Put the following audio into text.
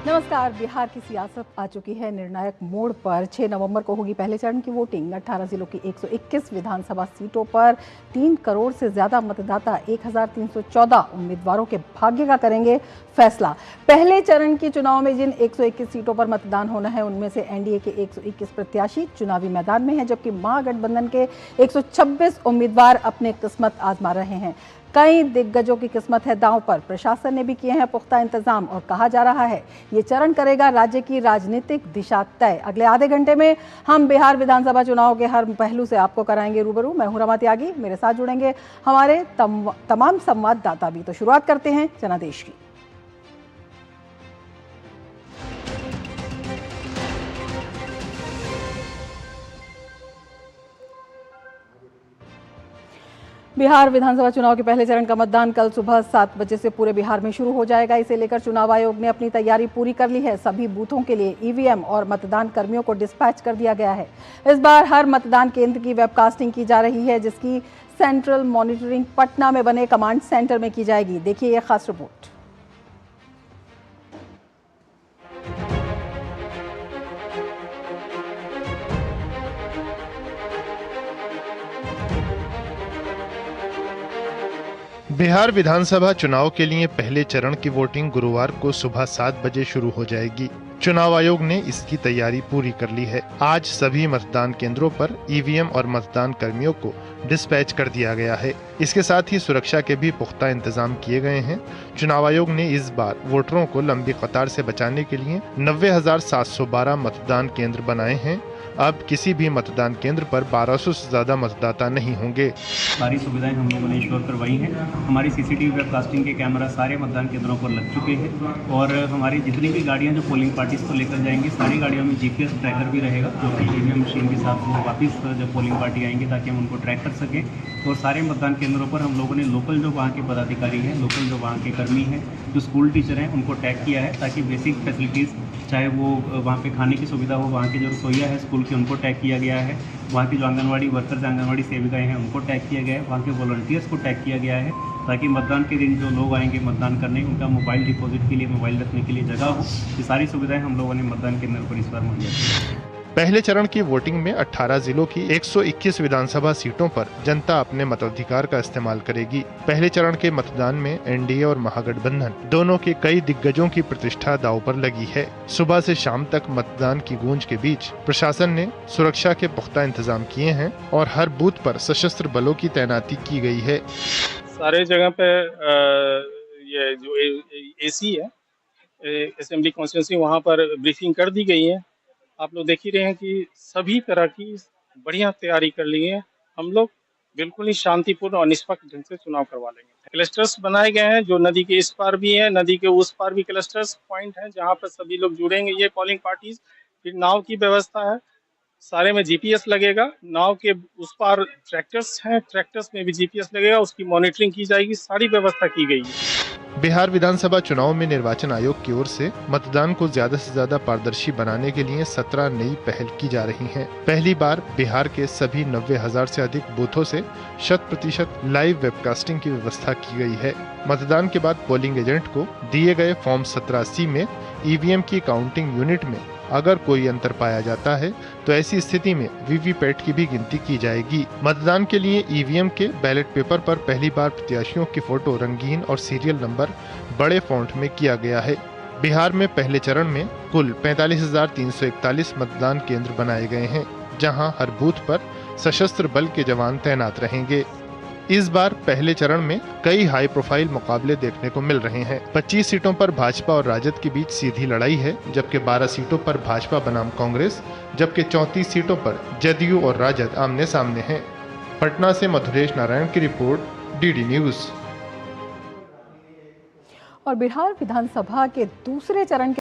नमस्कार। बिहार की सियासत आ चुकी है निर्णायक मोड़ पर। 6 नवंबर को होगी पहले चरण की वोटिंग। 18 जिलों की 121 विधानसभा सीटों पर 3 करोड़ से ज्यादा मतदाता 1314 उम्मीदवारों के भाग्य का करेंगे फैसला। पहले चरण के चुनाव में जिन 121 सीटों पर मतदान होना है उनमें से एनडीए के 121 प्रत्याशी चुनावी मैदान में हैं, जबकि महागठबंधन के 126 उम्मीदवार अपने किस्मत आजमा रहे हैं। कई दिग्गजों की किस्मत है दांव पर। प्रशासन ने भी किए हैं पुख्ता इंतजाम और कहा जा रहा है ये चरण करेगा राज्य की राजनीतिक दिशा तय। अगले आधे घंटे में हम बिहार विधानसभा चुनाव के हर पहलू से आपको कराएंगे रूबरू। मैं हूं रमा त्यागी, मेरे साथ जुड़ेंगे हमारे तमाम संवाददाता भी। तो शुरुआत करते हैं जनादेश की। बिहार विधानसभा चुनाव के पहले चरण का मतदान कल सुबह 7 बजे से पूरे बिहार में शुरू हो जाएगा। इसे लेकर चुनाव आयोग ने अपनी तैयारी पूरी कर ली है। सभी बूथों के लिए ईवीएम और मतदान कर्मियों को डिस्पैच कर दिया गया है। इस बार हर मतदान केंद्र की वेबकास्टिंग की जा रही है, जिसकी सेंट्रल मॉनिटरिंग पटना में बने कमांड सेंटर में की जाएगी। देखिए ये खास रिपोर्ट। बिहार विधानसभा चुनाव के लिए पहले चरण की वोटिंग गुरुवार को सुबह 7 बजे शुरू हो जाएगी। चुनाव आयोग ने इसकी तैयारी पूरी कर ली है। आज सभी मतदान केंद्रों पर ईवीएम और मतदान कर्मियों को डिस्पैच कर दिया गया है। इसके साथ ही सुरक्षा के भी पुख्ता इंतजाम किए गए हैं। चुनाव आयोग ने इस बार वोटरों को लंबी कतार से बचाने के लिए 90,712 मतदान केंद्र बनाए हैं। अब किसी भी मतदान केंद्र पर 1200 से ज्यादा मतदाता नहीं होंगे। सारी सुविधाएं हम लोगों ने इंश्योर करवाई हैं। हमारी सीसीटीवी वेबकास्टिंग के कैमरा सारे मतदान केंद्रों पर लग चुके हैं और हमारी जितनी भी गाड़ियां जो पोलिंग पार्टीज को लेकर जाएंगी, सारी गाड़ियों में जीपीएस ट्रैकर भी रहेगा, जो कि ईवीएम मशीन के साथ वो वापस जब पोलिंग पार्टी आएंगे ताकि हम उनको ट्रैक कर सकें। और सारे मतदान केंद्रों पर हम लोगों ने लोकल जो वहाँ के पदाधिकारी हैं, लोकल जो वहाँ के कर्मी हैं, जो स्कूल टीचर हैं, उनको टैग किया है ताकि बेसिक फैसिलिटीज़, चाहे वो वहाँ पे खाने की सुविधा हो, वहाँ के जो रसोइया है स्कूल के, उनको टैग किया गया है। वहाँ के जो आंगनवाड़ी वर्कर्स, आंगनवाड़ी सेविकाएं हैं, उनको टैग किया गया है। वहाँ के वॉलंटियर्स को टैग किया गया है ताकि मतदान के दिन जो लोग आएंगे मतदान करने, उनका मोबाइल डिपॉजिट के लिए, मोबाइल रखने के लिए जगह हो। ये सारी सुविधाएं हम लोगों ने मतदान केंद्र पर इस बार मुहैया की। पहले चरण की वोटिंग में 18 जिलों की 121 विधानसभा सीटों पर जनता अपने मताधिकार का इस्तेमाल करेगी। पहले चरण के मतदान में एनडीए और महागठबंधन दोनों के कई दिग्गजों की प्रतिष्ठा दांव पर लगी है। सुबह से शाम तक मतदान की गूंज के बीच प्रशासन ने सुरक्षा के पुख्ता इंतजाम किए हैं और हर बूथ पर सशस्त्र बलों की तैनाती की गई है। सारे जगह पे ये जो एसी है, असेंबली कॉन्स्टिट्यूंसी, वहाँ पर ब्रीफिंग कर दी गई है। आप लोग देख ही रहे हैं कि सभी तरह की बढ़िया तैयारी कर ली है। हम लोग बिल्कुल ही शांतिपूर्ण और निष्पक्ष ढंग से चुनाव करवा लेंगे। क्लस्टर्स बनाए गए हैं, जो नदी के इस पार भी हैं, नदी के उस पार भी क्लस्टर्स पॉइंट हैं, जहाँ पर सभी लोग जुड़ेंगे ये पोलिंग पार्टीज। फिर नाव की व्यवस्था है, सारे में जीपीएस लगेगा। नाव के उस पार ट्रैक्टर्स हैं, ट्रैक्टर्स में भी जीपीएस लगेगा, उसकी मॉनिटरिंग की जाएगी। सारी व्यवस्था की गई है। बिहार विधानसभा चुनाव में निर्वाचन आयोग की ओर से मतदान को ज्यादा से ज्यादा पारदर्शी बनाने के लिए 17 नई पहल की जा रही हैं। पहली बार बिहार के सभी 90,000 से अधिक बूथों से 100% लाइव वेबकास्टिंग की व्यवस्था की गई है। मतदान के बाद पोलिंग एजेंट को दिए गए फॉर्म 17C में ईवीएम की काउंटिंग यूनिट में अगर कोई अंतर पाया जाता है तो ऐसी स्थिति में वीवीपैट की भी गिनती की जाएगी। मतदान के लिए ईवीएम के बैलेट पेपर पर पहली बार प्रत्याशियों की फोटो रंगीन और सीरियल नंबर बड़े फॉन्ट में किया गया है। बिहार में पहले चरण में कुल 45,341 मतदान केंद्र बनाए गए हैं, जहां हर बूथ पर सशस्त्र बल के जवान तैनात रहेंगे। इस बार पहले चरण में कई हाई प्रोफाइल मुकाबले देखने को मिल रहे हैं। 25 सीटों पर भाजपा और राजद के बीच सीधी लड़ाई है, जबकि 12 सीटों पर भाजपा बनाम कांग्रेस, जबकि 34 सीटों पर जदयू और राजद आमने सामने हैं। पटना से मधुरेश नारायण की रिपोर्ट, डीडी न्यूज। और बिहार विधानसभा के दूसरे चरण